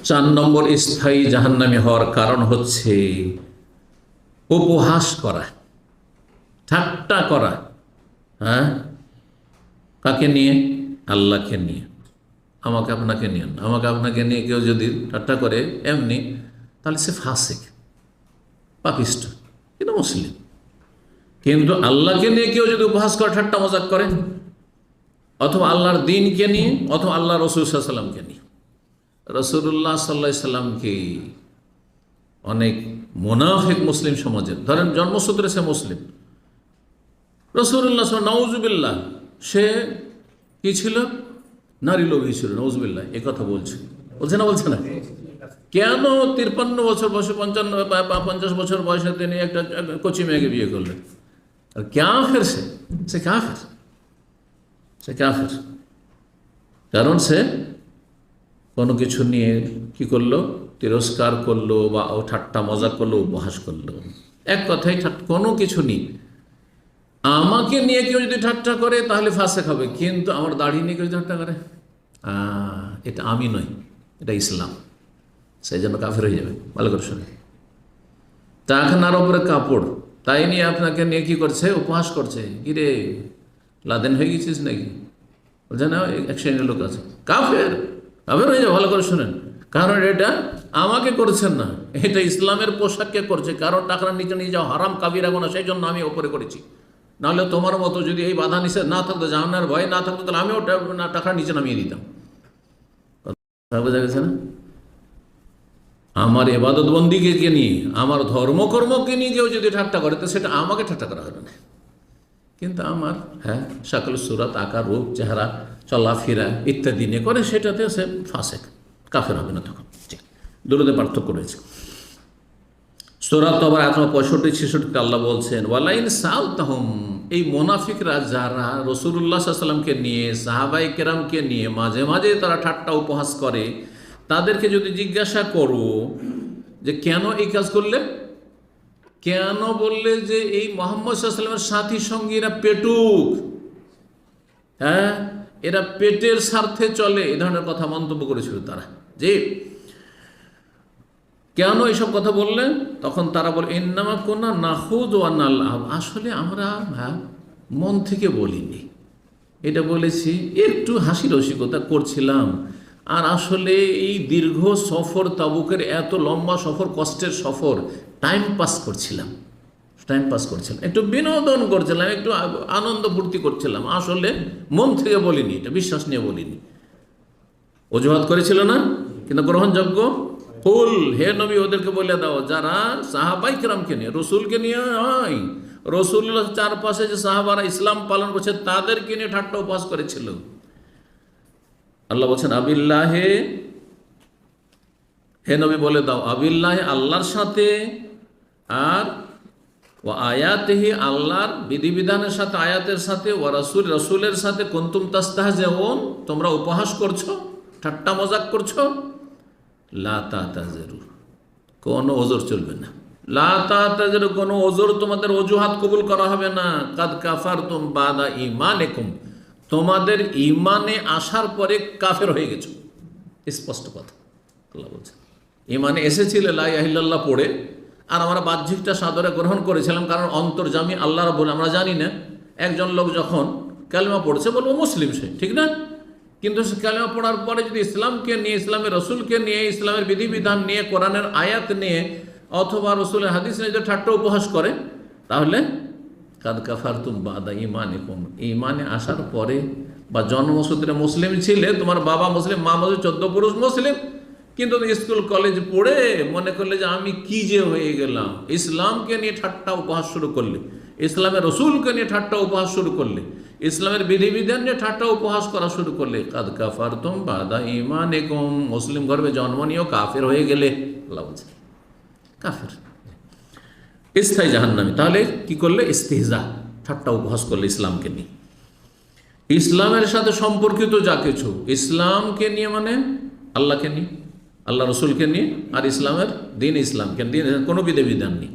4 নম্বর স্থায়ী জাহান্নামী হওয়ার কারণ হচ্ছে উপহাস করা, ঠাট্টা করা। হ্যাঁ, কাকে নিয়ে? আল্লাহকে নিয়ে। আমাকে আপনাকে নিয়ে, আমাকে আপনাকে নিয়ে কেউ যদি ঠাট্টা করে এমনি, তাহলে সে ফাসিক, পাপিষ্ট, কিন্তু মুসলিম। কিন্তু আল্লাহকে নিয়ে কেউ যদি উপহাস করে, ঠাট্টা মজাক করে, অথবা আল্লাহর দ্বীনকে নিয়ে, অথবা আল্লাহ রসুল সাল্লাল্লাহু আলাইহি ওয়াসাল্লামকে নিয়ে। রাসূলুল্লাহ সাল্লাল্লাহু আলাইহি ওয়াসাল্লামকে অনেক মুনাফিক মুসলিম সমাজের, ধরেন জন্মসূত্রে সে মুসলিম, রাসূলুল্লাহ নাউজুবিল্লাহ, সে কি ছিল? নারী লোভী ছিল, নাউজুবিল্লাহ। এ কথা বলছে না? বলছে না? কেন 53 বছর বয়সে, 50 বছর বয়সে তিনি একটা কচি মেয়েকে বিয়ে করলেন? আর কাফের সে কাফের। কারণ সে কোনো কিছু নিয়ে কি করলো? তিরস্কার করলো, বা ঠাট্টা মজা করলো, উপহাস করলো। এক কথাই কোনো কিছু নেই। আমাকে নিয়ে কেউ যদি ঠাট্টা করে তাহলে ফাসেক হবে, কিন্তু আমার দাড়ি নিয়ে কেউ যদি ঠাট্টা করে, এটা আমি নই, এটা ইসলাম, সেই জন্য কাফের হয়ে যাবে। ভালো করে শুনে, টাকনার ওপরে কাপড়, তাই নিয়ে আপনাকে নিয়ে কি করছে? উপহাস করছে। কিরে, লাদেন হয়ে গেছিস নাকি? বলছে না, এক শ্রেণীর লোক আছে, কাফের হয়ে যাবে। ভালো করে শুনেন, কারণ এটা আমাকে করছেন না, এটা ইসলামের পোশাককে করছে। কারণ টাকার নিচে নিয়ে যাও হারাম, কাবিরা গুনাহ, সেই জন্য আমি ওপরে করেছি। নাহলে তোমার মতো যদি এই বাধা নিষেধ না থাকতো, জাহান্নামের ভয় না থাকতো, তাহলে আমিও টাকার নিচে নামিয়ে দিতাম। বোঝা গেছে না? আমার ইবাদত বন্দিকে নিয়ে, আমার ধর্মকর্মকে নিয়ে কেউ যদি ঠাট্টা করে, তো সেটা আমাকে ঠাট্টা করা হবে না। কিন্তু আমার শাকল সুরাত, আকার, রূপ, চেহারা, চলাফেরা ইত্যাদি নিয়ে করে, সেটাতে সে ফাসেক, কাফের হবে না। তখন দুটোতে পার্থক্য রয়েছে। সূরা তাওবার আয়াত 65-66 আল্লাহ বলছেন, ওয়ালাইন সালতাহুম, এই মুনাফিকরা যারা রাসূলুল্লাহ সাল্লাল্লাহু আলাইহি ওয়াসাল্লামকে নিয়ে, সাহাবায়ে কেরামকে নিয়ে মাঝে মাঝে তারা ঠাট্টা উপহাস করে, তাদেরকে যদি জিজ্ঞাসা করো যে কেন এই কাজ করলে, কেন বললে যে এই মুহাম্মদ সাল্লাল্লাহু আলাইহি ওয়াসাল্লামের সাথী সঙ্গীরা পেটুক, এরা পেটের স্বার্থে চলে, এই ধরনের কথা মন্তব্য করেছিল তারা, যে কেন এইসব কথা বললেন? তখন তারা বলে, ইন্নামা কুন্না নাখুদ ওয়া নালআব, আসলে আমরা মন থেকে বলিনি, এটা বলেছি একটু হাসি রসিকতা করছিলাম। আর আসলে এই দীর্ঘ সফর, তাবুকের এত লম্বা সফর, কষ্টের সফর, টাইম পাস করছিলাম, একটু বিনোদন করছিলাম, একটু আনন্দ ফুর্তি করছিলাম, আসলে মন থেকে বলিনি, এটা বিশ্বাস নিয়ে বলিনি। অজুহাত করেছিল না, কিন্তু গ্রহণযোগ্য। কুল, হে নবী, ওদেরকে বলে দাও, যারা সাহাবায়ে কেরামকে নিয়ে, রসুলকে নিয়ে হয়, রসুল্লাহ চারপাশে যে সাহাবারা ইসলাম পালন করছে তাদেরকে নিয়ে ঠাট্টা উপহাস করেছিল। আল্লাহ বলছেন, আবিল্লাহে, হে নবী বলে দাও, আবিল্লাহে, আল্লাহর সাথে, আর ও আয়াতেহি, আল্লাহর বিধিবিধানের সাথে, আয়াতের সাথে, ও রাসূল, রাসূলের সাথে, কুনতুম তাস্তাহজিউন, তোমরা উপহাস করছো, ঠাট্টা মজাক করছো। লা তা'তাযিরু, কোনো ওজর চলবে না। লা তা'তাযিরু, কোনো ওজর, তোমাদের অজুহাত কবুল করা হবে না। কাদ কাফারতুম বাদা ঈমানিকুম, তোমাদের ঈমানে আসার পরে কাফের হয়ে গেছো, স্পষ্ট কথা আল্লাহ বলছেন। ঈমানে এসেছিলে লা ইলাহা ইল্লাল্লাহ পড়ে, আর আমরা বাহ্যিকটা সাদরে গ্রহণ করেছিলাম, কারণ অন্তর্যামী আল্লাহ রাব্বুল, আমরা জানি না। একজন লোক যখন কালেমা পড়ছে, বলবো মুসলিম সে, ঠিক না? কিন্তু সে কালেমা পড়ার পরে যদি ইসলামকে নিয়ে, ইসলামের রসুলকে নিয়ে, ইসলামের বিধিবিধান নিয়ে, কোরআনের আয়াত নিয়ে, অথবা রসুলের হাদিস নিয়ে যদি ঠাট্টা উপহাস করে, তাহলে কাদ কাফারতুম বাদা ঈমানিকুম, ঈমানে আসার পরে, বা জন্মসূত্রে মুসলিম ছিলে, তোমার বাবা মুসলিম, মা মুসলিম, 14 পুরুষ মুসলিম, কিন্তু স্কুল কলেজ পড়ে মনে করলে যে আমি কি যে হয়ে গেলাম, ইসলামকে নিয়ে ঠাট্টা উপহাস শুরু করলে, ইসলামের রসুলকে নিয়ে ঠাট্টা উপহাস শুরু করলে, ইসলামের বিধিবিধান নিয়ে ঠাট্টা উপহাস করা শুরু করলে, কাদ কাফারতুম বাদা ঈমানিকুম, মুসলিম গর্ভে জন্ম নিয়েও কাফের হয়ে গেলে, আল্লাহ বলছে কাফের, স্থায়ী জাহান্নামী। তাহলে কি করলে? ইস্তিহজা, ঠাট্টা উপহাস করলে ইসলামকে নিয়ে, ইসলামের সাথে সম্পর্কিত যা কিছু, ইসলামকে নিয়ে মানে আল্লাহকে নিয়ে, আল্লাহ রসুলকে নিয়ে, আর ইসলামের দিন, ইসলামকে নিয়ে কোনো বিধিবিধান নেই।